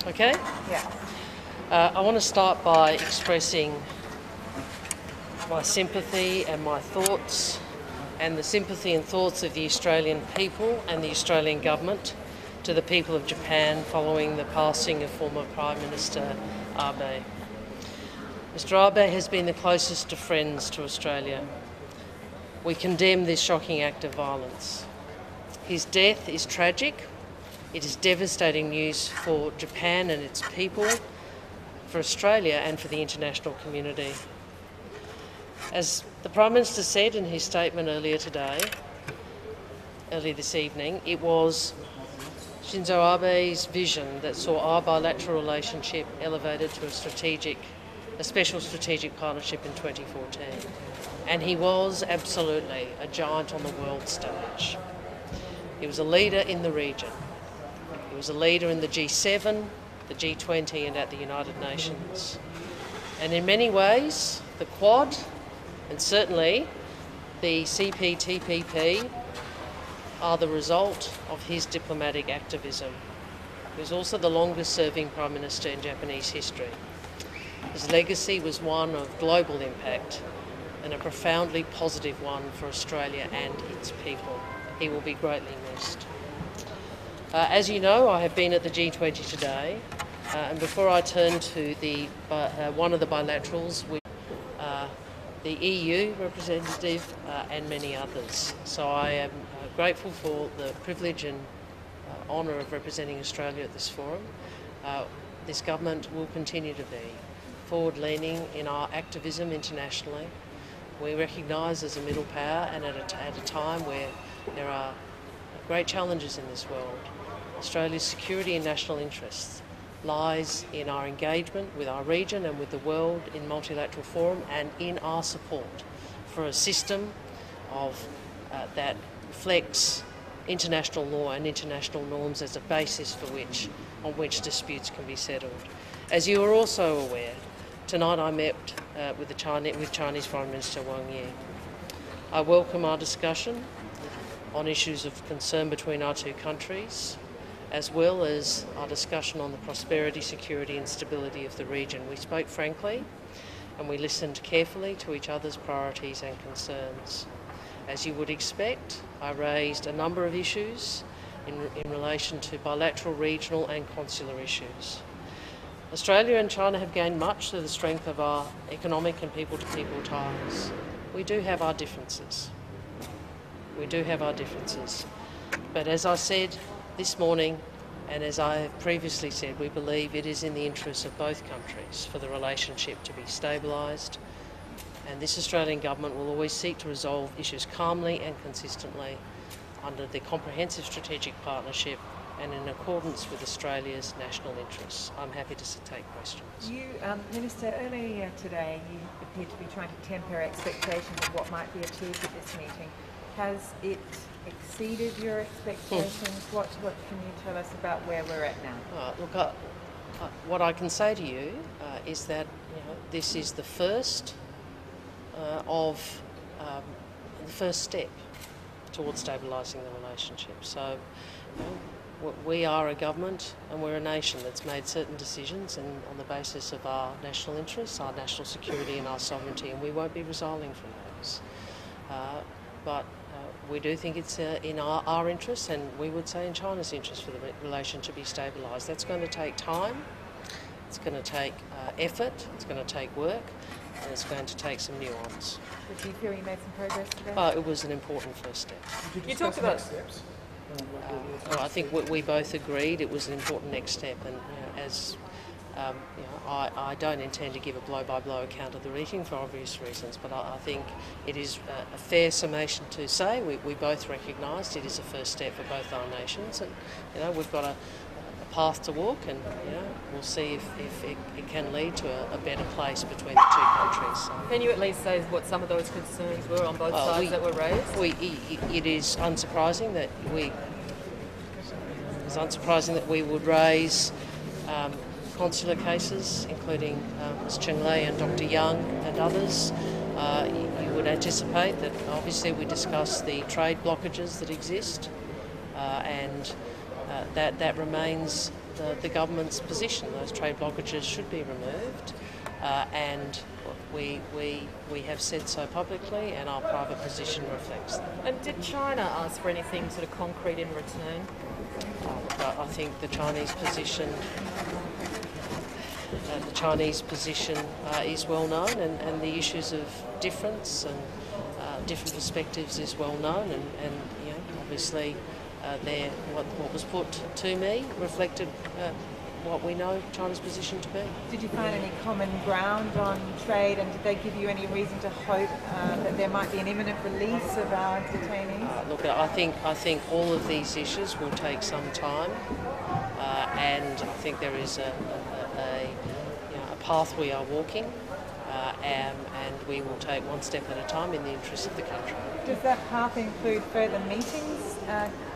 Okay? Yeah. I want to start by expressing my sympathy and my thoughts, and the sympathy and thoughts of the Australian people and the Australian government to the people of Japan following the passing of former Prime Minister Abe. Mr Abe has been the closest of friends to Australia. We condemn this shocking act of violence. His death is tragic. It is devastating news for Japan and its people, for Australia and for the international community. As the Prime Minister said in his statement earlier this evening, it was Shinzo Abe's vision that saw our bilateral relationship elevated to a special strategic partnership in 2014. And he was absolutely a giant on the world stage. He was a leader in the region. He was a leader in the G7, the G20 and at the United Nations. And in many ways, the Quad and certainly the CPTPP are the result of his diplomatic activism. He was also the longest serving Prime Minister in Japanese history. His legacy was one of global impact and a profoundly positive one for Australia and its people. He will be greatly missed. As you know, I have been at the G20 today, and before I turn to one of the bilaterals with the EU representative and many others. So I am grateful for the privilege and honour of representing Australia at this forum. This government will continue to be forward-leaning in our activism internationally. We recognise as a middle power and at a time where there are great challenges in this world, Australia's security and national interests lies in our engagement with our region and with the world in multilateral forum and in our support for a system of that reflects international law and international norms as a basis on which disputes can be settled. As you are also aware, tonight I met with Chinese Foreign Minister Wang Yi. I welcome our discussion on issues of concern between our two countries, as well as our discussion on the prosperity, security and stability of the region. We spoke frankly and we listened carefully to each other's priorities and concerns. As you would expect, I raised a number of issues in relation to bilateral, regional and consular issues. Australia and China have gained much through the strength of our economic and people-to-people ties. We do have our differences. But as I said this morning, and as I have previously said, we believe it is in the interests of both countries for the relationship to be stabilised, and this Australian government will always seek to resolve issues calmly and consistently under the comprehensive strategic partnership and in accordance with Australia's national interests. I'm happy to take questions. Minister, earlier today you appeared to be trying to temper expectations of what might be achieved at this meeting. Has it exceeded your expectations? What can you tell us about where we're at now? Look, what I can say to you is that this is the first step towards stabilising the relationship. So we are a government and we're a nation that's made certain decisions and on the basis of our national interests, our national security and our sovereignty, and we won't be resiling from those. But we do think it's in our interests, and we would say in China's interest, for the relation to be stabilised. That's going to take time, it's going to take effort, it's going to take work, and it's going to take some nuance. But do you feel you made some progress today? It was an important first step. You talked about steps. I think we both agreed it was an important next step, and I don't intend to give a blow-by-blow account of the meeting for obvious reasons, but I think it is a fair summation to say we both recognised it is a first step for both our nations, and we've got a path to walk, and we'll see if it can lead to a better place between the two countries. So, can you at least say what some of those concerns were on both sides that were raised? It is unsurprising that we would raise consular cases, including Ms Chenglei and Dr Young and others. You would anticipate that obviously we discuss the trade blockages that exist, and that remains the government's position. Those trade blockages should be removed, and we have said so publicly, and our private position reflects that. And did China ask for anything sort of concrete in return? I think the Chinese position is well known, and the issues of difference and different perspectives is well known, and you know, obviously what was put to me reflected what we know China's position to be. Did you find any common ground on trade, and did they give you any reason to hope that there might be an imminent release of our detainees? Look, I think all of these issues will take some time, and I think there is a path we are walking, and we will take one step at a time in the interest of the country. Does that path include further meetings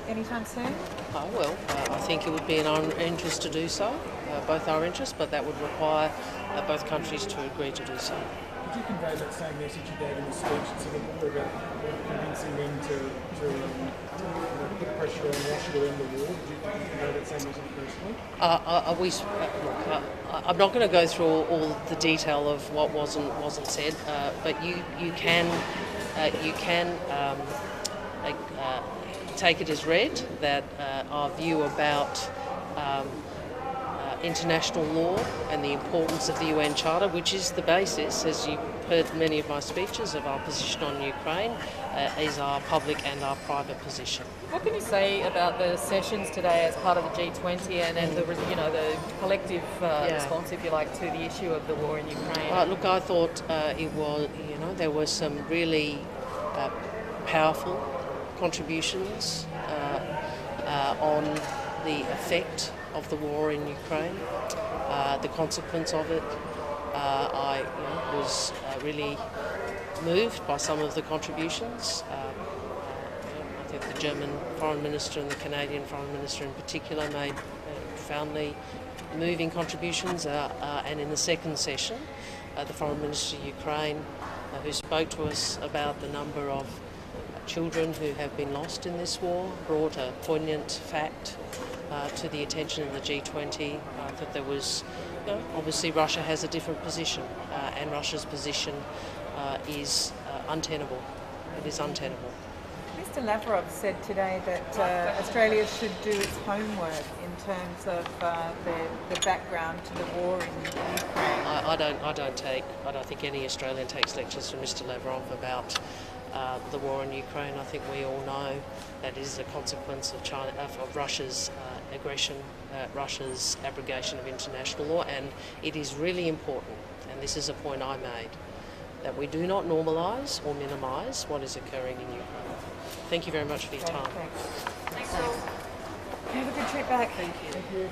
anytime soon? Well, I think it would be in our interest to do so, both our interests, but that would require both countries to agree to do so. Did you convey that same message you gave in the speech to the border about convincing them to put pressure on Russia to end the war? Did you convey that same message personally? I'm not going to go through all the detail of what wasn't said, but you can take it as read that our view about international law and the importance of the UN Charter, which is the basis, as you've heard many of my speeches, of our position on Ukraine, is our public and our private position. What can you say about the sessions today as part of the G20 and the collective response, if you like, to the issue of the war in Ukraine? Look, I thought it was, there were some really powerful contributions on the effect of the war in Ukraine, the consequence of it. I was really moved by some of the contributions. I think the German Foreign Minister and the Canadian Foreign Minister in particular made profoundly moving contributions. And in the second session, the Foreign Minister of Ukraine, who spoke to us about the number of children who have been lost in this war, brought a poignant fact to the attention of the G20 that there was, obviously Russia has a different position, and Russia's position is untenable. It is untenable. Mr. Lavrov said today that Australia should do its homework in terms of the background to the war in Ukraine. I don't think any Australian takes lectures from Mr. Lavrov about the war in Ukraine. I think we all know that is a consequence of Russia's aggression, Russia's abrogation of international law, and it is really important, and this is a point I made, that we do not normalise or minimise what is occurring in Ukraine. Thank you very much for your time. Thanks. Have a good trip back. Thank you.